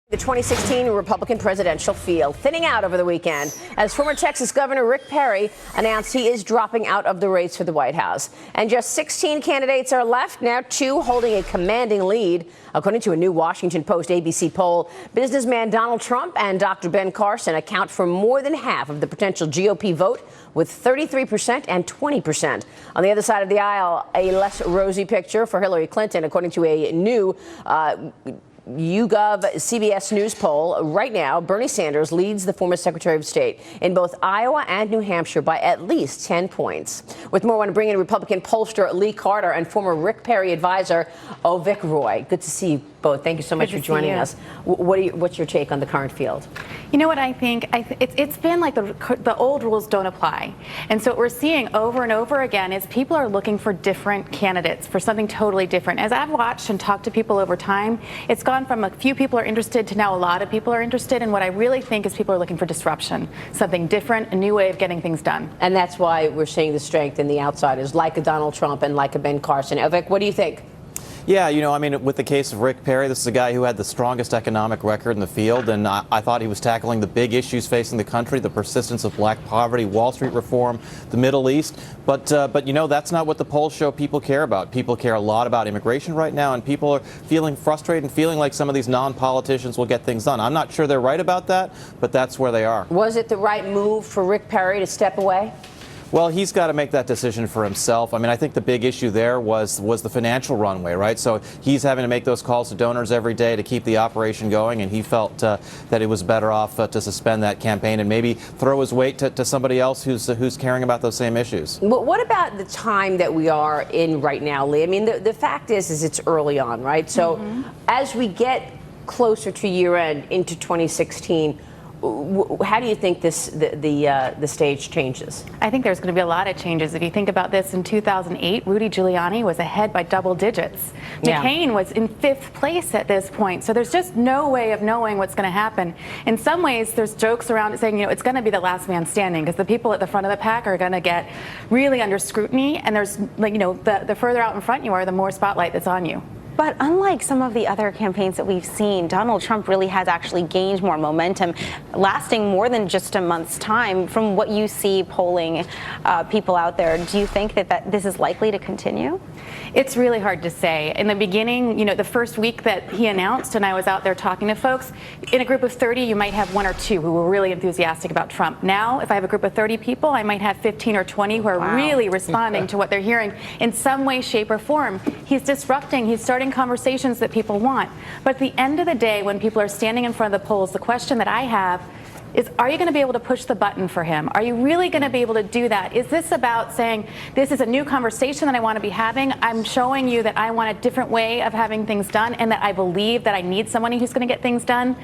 The 2016 Republican presidential field thinning out over the weekend as former Texas Governor Rick Perry announced he is dropping out of the race for the White House. And just 16 candidates are left, now 2 holding a commanding lead. According to a new Washington Post ABC poll, businessman Donald Trump and Dr. Ben Carson account for more than half of the potential GOP vote, with 33% and 20%. On the other side of the aisle, a less rosy picture for Hillary Clinton, according to a new YouGov CBS News poll. Right now, Bernie Sanders leads the former Secretary of State in both Iowa and New Hampshire by at least 10 points. With more, I want to bring in Republican pollster Lee Carter and former Rick Perry advisor Avik Roy. Good to see you both. Thank you so much for joining us. What's your take on the current field? You know what I think? It's been like the old rules don't apply. And so what we're seeing over and over again is people are looking for different candidates, for something totally different. As I've watched and talked to people over time, it's gone from a few people are interested to now a lot of people are interested. And what I really think is people are looking for disruption, something different, a new way of getting things done. And that's why we're seeing the strength in the outsiders, like a Donald Trump and like a Ben Carson. Avik, what do you think? Yeah, you know, I mean, with the case of Rick Perry, this is a guy who had the strongest economic record in the field, and I thought he was tackling the big issues facing the country, the persistence of black poverty, Wall Street reform, the Middle East. But you know, that's not what the polls show people care about. People care a lot about immigration right now, and people are feeling frustrated and feeling like some of these non-politicians will get things done. I'm not sure they're right about that, but that's where they are. Was it the right move for Rick Perry to step away? Well, he's got to make that decision for himself. I mean, I think the big issue there was the financial runway, right? So he's having to make those calls to donors every day to keep the operation going, and he felt that it was better off to suspend that campaign and maybe throw his weight to somebody else who's caring about those same issues. But what about the time that we are in right now, Lee? I mean, the fact is it's early on, right? So as we get closer to year end into 2016, how do you think the stage changes? I think there's going to be a lot of changes. If you think about this, in 2008, Rudy Giuliani was ahead by double digits. McCain was in 5th place at this point. So there's just no way of knowing what's going to happen. In some ways, there's jokes around it saying, you know, it's going to be the last man standing because the people at the front of the pack are going to get really under scrutiny. And there's, like, you know, the further out in front you are, the more spotlight that's on you. But unlike some of the other campaigns that we've seen, Donald Trump really has actually gained more momentum, lasting more than just a month's time. From what you see polling people out there, do you think that this is likely to continue? It's really hard to say. In the beginning, you know, the first week that he announced and I was out there talking to folks, in a group of 30, you might have 1 or 2 who were really enthusiastic about Trump. Now, if I have a group of 30 people, I might have 15 or 20 who are really responding to what they're hearing in some way, shape, or form. He's disrupting. He's starting conversations that people want. But at the end of the day, when people are standing in front of the polls, the question that I have is, are you going to be able to push the button for him? Are you really going to be able to do that? Is this about saying, this is a new conversation that I want to be having? I'm showing you that I want a different way of having things done and that I believe that I need someone who's going to get things done.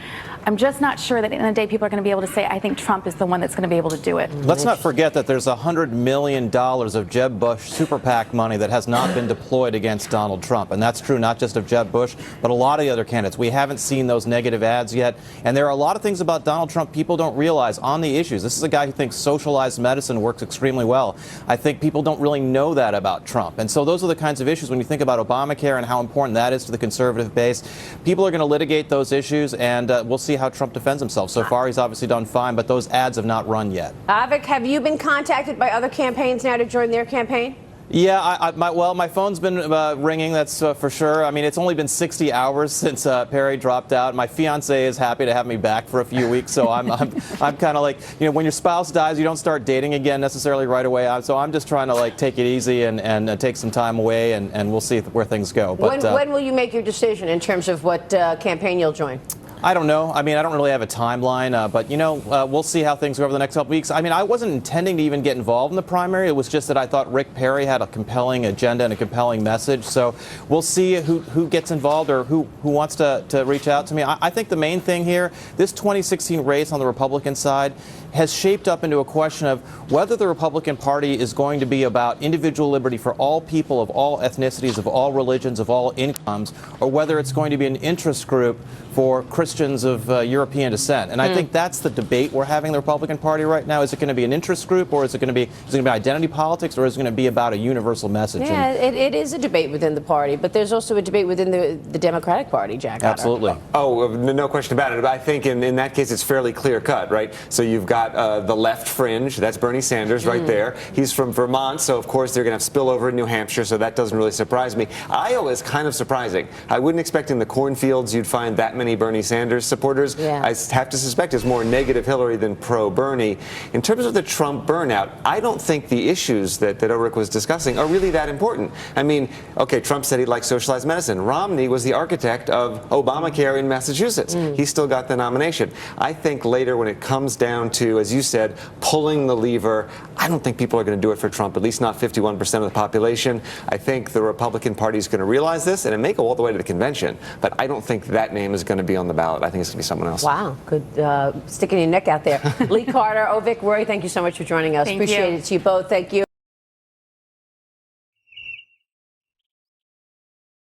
I'm just not sure that in the day people are going to be able to say, I think Trump is the one that's going to be able to do it. Let's not forget that there's $100 million of Jeb Bush super PAC money that has not been deployed against Donald Trump. And that's true not just of Jeb Bush, but a lot of the other candidates. We haven't seen those negative ads yet. And there are a lot of things about Donald Trump people don't realize on the issues. This is a guy who thinks socialized medicine works extremely well. I think people don't really know that about Trump. And so those are the kinds of issues when you think about Obamacare and how important that is to the conservative base. People are going to litigate those issues, and we'll see how Trump defends himself. So far, he's obviously done fine, but those ads have not run yet. Avik, have you been contacted by other campaigns now to join their campaign? Yeah, my phone's been ringing, that's for sure. I mean, it's only been 60 hours since Perry dropped out. My fiance is happy to have me back for a few weeks, so I'm kind of like, you know, when your spouse dies, you don't start dating again necessarily right away. So I'm just trying to like take it easy and take some time away, and we'll see where things go. But when will you make your decision in terms of what campaign you'll join? I don't know. I mean, I don't really have a timeline, but, you know, we'll see how things go over the next couple weeks. I mean, I wasn't intending to even get involved in the primary. It was just that I thought Rick Perry had a compelling agenda and a compelling message. So we'll see who gets involved or who wants to reach out to me. I think the main thing here, this 2016 race on the Republican side has shaped up into a question of whether the Republican Party is going to be about individual liberty for all people of all ethnicities, of all religions, of all incomes, or whether it's going to be an interest group for Christian Christians of European descent. And I think that's the debate we're having in the Republican Party right now. Is it going to be an interest group, or is it going to be identity politics, or is it going to be about a universal message? Yeah, it is a debate within the party, but there's also a debate within the Democratic Party, Jack. Absolutely. Oh, no question about it. But I think in that case, it's fairly clear cut, right? So you've got the left fringe. That's Bernie Sanders right there. He's from Vermont, so of course they're going to have spillover in New Hampshire, so that doesn't really surprise me. Iowa is kind of surprising. I wouldn't expect in the cornfields you'd find that many Bernie Sanders supporters. Yeah. I have to suspect it's more negative Hillary than pro-Bernie. In terms of the Trump burnout, I don't think the issues that Ulrich was discussing are really that important. I mean, okay, Trump said he liked socialized medicine. Romney was the architect of Obamacare in Massachusetts. He still got the nomination. I think later when it comes down to, as you said, pulling the lever, I don't think people are going to do it for Trump, at least not 51% of the population. I think the Republican Party is going to realize this, and it may go all the way to the convention, but I don't think that name is going to be on the ballot. I think it's going to be someone else. Wow, good sticking your neck out there. Lee Carter, Ovik, Roy, thank you so much for joining us. Thank Appreciate you. it to you both. Thank you.